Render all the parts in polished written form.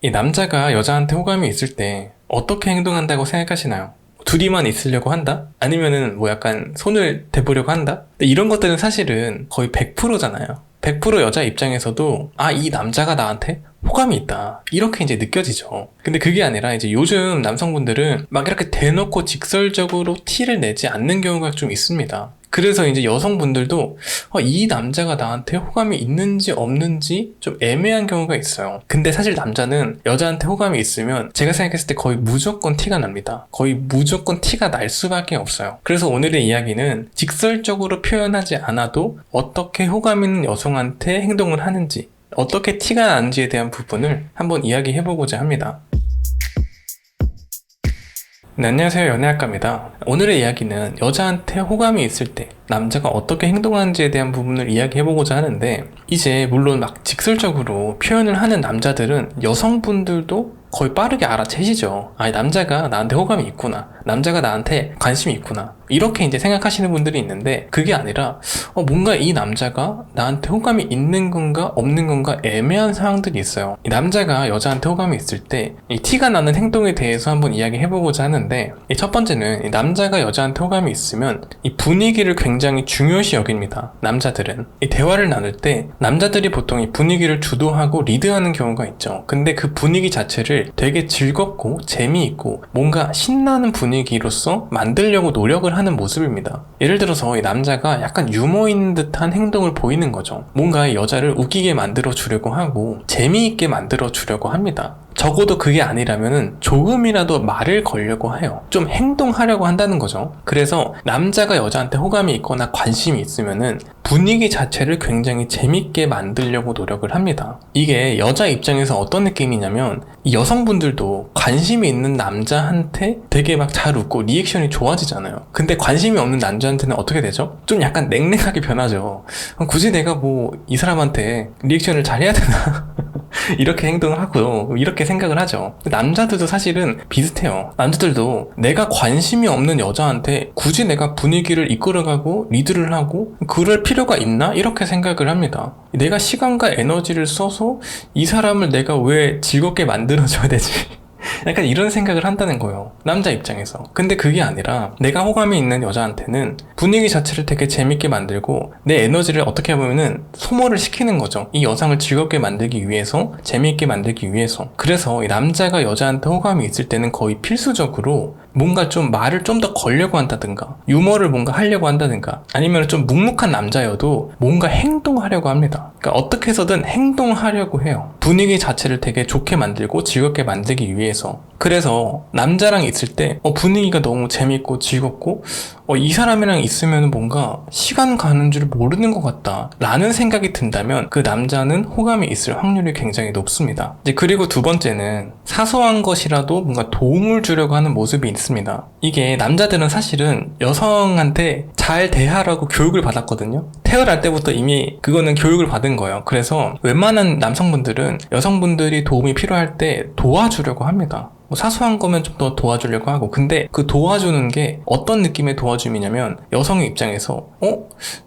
이 남자가 여자한테 호감이 있을 때 어떻게 행동한다고 생각하시나요? 둘이만 있으려고 한다? 아니면은 뭐 약간 손을 대보려고 한다? 근데 이런 것들은 사실은 거의 100%잖아요. 100% 여자 입장에서도 이 남자가 나한테 호감이 있다, 이렇게 이제 느껴지죠. 근데 그게 아니라 이제 요즘 남성분들은 막 이렇게 대놓고 직설적으로 티를 내지 않는 경우가 좀 있습니다. 그래서 이제 여성분들도 이 남자가 나한테 호감이 있는지 없는지 좀 애매한 경우가 있어요. 근데 사실 남자는 여자한테 호감이 있으면 제가 생각했을 때 거의 무조건 티가 납니다. 거의 무조건 티가 날 수밖에 없어요. 그래서 오늘의 이야기는 직설적으로 표현하지 않아도 어떻게 호감 있는 여성한테 행동을 하는지, 어떻게 티가 나는지에 대한 부분을 한번 이야기해보고자 합니다. 네, 안녕하세요. 연애학과입니다. 오늘의 이야기는 여자한테 호감이 있을 때 남자가 어떻게 행동하는지에 대한 부분을 이야기해보고자 하는데, 이제 물론 막 직설적으로 표현을 하는 남자들은 여성분들도 거의 빠르게 알아채시죠. 남자가 나한테 호감이 있구나, 남자가 나한테 관심이 있구나, 이렇게 이제 생각하시는 분들이 있는데, 그게 아니라 뭔가 이 남자가 나한테 호감이 있는 건가 없는 건가 애매한 상황들이 있어요. 이 남자가 여자한테 호감이 있을 때 이 티가 나는 행동에 대해서 한번 이야기해보고자 하는데, 이 첫 번째는 이 남자가 여자한테 호감이 있으면 이 분위기를 굉장히 중요시 여깁니다. 남자들은 이 대화를 나눌 때 남자들이 보통 이 분위기를 주도하고 리드하는 경우가 있죠. 근데 그 분위기 자체를 되게 즐겁고 재미있고 뭔가 신나는 분위기로서 만들려고 노력을 하는 모습입니다. 예를 들어서 이 남자가 약간 유머 있는 듯한 행동을 보이는 거죠. 뭔가 이 여자를 웃기게 만들어 주려고 하고 재미있게 만들어 주려고 합니다. 적어도 그게 아니라면은 조금이라도 말을 걸려고 해요. 좀 행동하려고 한다는 거죠. 그래서 남자가 여자한테 호감이 있거나 관심이 있으면은 분위기 자체를 굉장히 재밌게 만들려고 노력을 합니다. 이게 여자 입장에서 어떤 느낌이냐면, 이 여성분들도 관심이 있는 남자한테 되게 막 잘 웃고 리액션이 좋아지잖아요. 근데 관심이 없는 남자한테는 어떻게 되죠? 좀 약간 냉랭하게 변하죠. 굳이 내가 뭐 이 사람한테 리액션을 잘 해야 되나? 이렇게 행동을 하고요. 이렇게 생각을 하죠. 남자들도 사실은 비슷해요. 남자들도 내가 관심이 없는 여자한테 굳이 내가 분위기를 이끌어가고 리드를 하고 그럴 필요가 있나? 이렇게 생각을 합니다. 내가 시간과 에너지를 써서 이 사람을 내가 왜 즐겁게 만들어줘야 되지? 약간 이런 생각을 한다는 거예요, 남자 입장에서. 근데 그게 아니라 내가 호감이 있는 여자한테는 분위기 자체를 되게 재밌게 만들고 내 에너지를 어떻게 보면은 소모를 시키는 거죠. 이 여성을 즐겁게 만들기 위해서, 재밌게 만들기 위해서. 그래서 이 남자가 여자한테 호감이 있을 때는 거의 필수적으로 뭔가 좀 말을 좀 더 걸려고 한다든가, 유머를 뭔가 하려고 한다든가, 아니면 좀 묵묵한 남자여도 뭔가 행동하려고 합니다. 그러니까 어떻게 해서든 행동하려고 해요. 분위기 자체를 되게 좋게 만들고 즐겁게 만들기 위해서. 그래서 남자랑 있을 때 분위기가 너무 재밌고 즐겁고 이 사람이랑 있으면 뭔가 시간 가는 줄 모르는 것 같다 라는 생각이 든다면 그 남자는 호감이 있을 확률이 굉장히 높습니다. 이제 그리고 두 번째는 사소한 것이라도 뭔가 도움을 주려고 하는 모습이 있습니다. 이게 남자들은 사실은 여성한테 잘 대하라고 교육을 받았거든요. 태어날 때부터 이미 그거는 교육을 받은 거예요. 그래서 웬만한 남성분들은 여성분들이 도움이 필요할 때 도와주려고 합니다. 사소한 거면 좀 더 도와주려고 하고, 근데 그 도와주는 게 어떤 느낌의 도와줌이냐면, 여성의 입장에서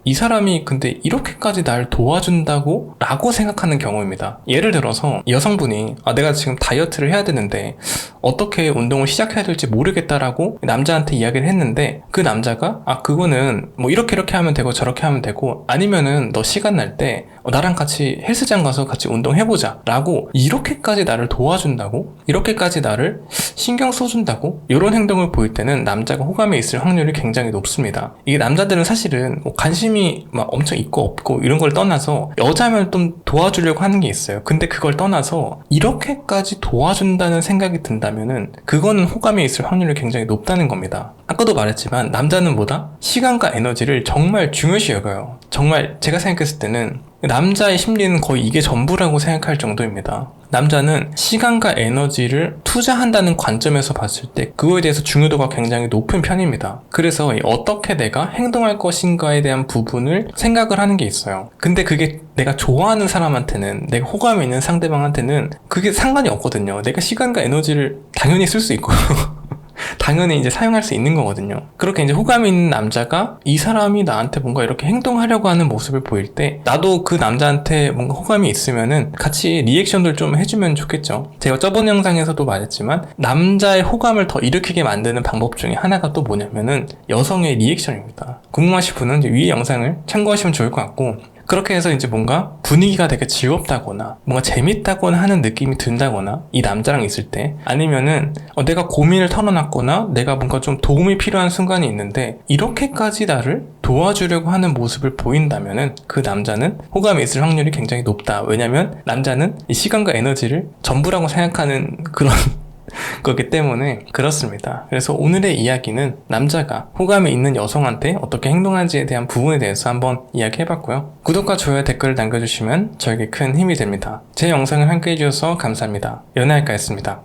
이 사람이 근데 이렇게까지 날 도와준다고? 라고 생각하는 경우입니다. 예를 들어서 여성분이 내가 지금 다이어트를 해야 되는데 어떻게 운동을 시작해야 될지 모르겠다라고 남자한테 이야기를 했는데, 그 남자가 그거는 뭐 이렇게 하면 되고 저렇게 하면 되고, 아니면은 너 시간 날 때 나랑 같이 헬스장 가서 같이 운동해보자 라고, 이렇게까지 나를 도와준다고? 이렇게까지 나를 신경 써준다고? 이런 행동을 보일 때는 남자가 호감에 있을 확률이 굉장히 높습니다. 이게 남자들은 사실은 관심이 막 엄청 있고 없고 이런 걸 떠나서 여자면 좀 도와주려고 하는 게 있어요. 근데 그걸 떠나서 이렇게까지 도와준다는 생각이 든다면은 그거는 호감에 있을 확률이 굉장히 높다는 겁니다. 아까도 말했지만 남자는 뭐다? 시간과 에너지를 정말 중요시 여겨요. 정말 제가 생각했을 때는 남자의 심리는 거의 이게 전부라고 생각할 정도입니다. 남자는 시간과 에너지를 투자한다는 관점에서 봤을 때 그거에 대해서 중요도가 굉장히 높은 편입니다. 그래서 어떻게 내가 행동할 것인가에 대한 부분을 생각을 하는 게 있어요. 근데 그게 내가 좋아하는 사람한테는, 내가 호감이 있는 상대방한테는 그게 상관이 없거든요. 내가 시간과 에너지를 당연히 쓸 수 있고 당연히 이제 사용할 수 있는 거거든요. 그렇게 이제 호감이 있는 남자가 이 사람이 나한테 뭔가 이렇게 행동하려고 하는 모습을 보일 때 나도 그 남자한테 뭔가 호감이 있으면은 같이 리액션들 좀 해주면 좋겠죠. 제가 저번 영상에서도 말했지만 남자의 호감을 더 일으키게 만드는 방법 중에 하나가 또 뭐냐면은 여성의 리액션입니다. 궁금하신 분은 이제 위의 영상을 참고하시면 좋을 것 같고, 그렇게 해서 이제 뭔가 분위기가 되게 즐겁다거나 뭔가 재밌다거나 하는 느낌이 든다거나 이 남자랑 있을 때, 아니면은 내가 고민을 털어놨거나 내가 뭔가 좀 도움이 필요한 순간이 있는데 이렇게까지 나를 도와주려고 하는 모습을 보인다면은 그 남자는 호감이 있을 확률이 굉장히 높다. 왜냐면 남자는 이 시간과 에너지를 전부라고 생각하는 그런 거기 때문에 그렇습니다. 그래서 오늘의 이야기는 남자가 호감이 있는 여성한테 어떻게 행동하는지에 대한 부분에 대해서 한번 이야기해봤고요. 구독과 좋아요, 댓글을 남겨주시면 저에게 큰 힘이 됩니다. 제 영상을 함께 해주셔서 감사합니다. 연애할까였습니다.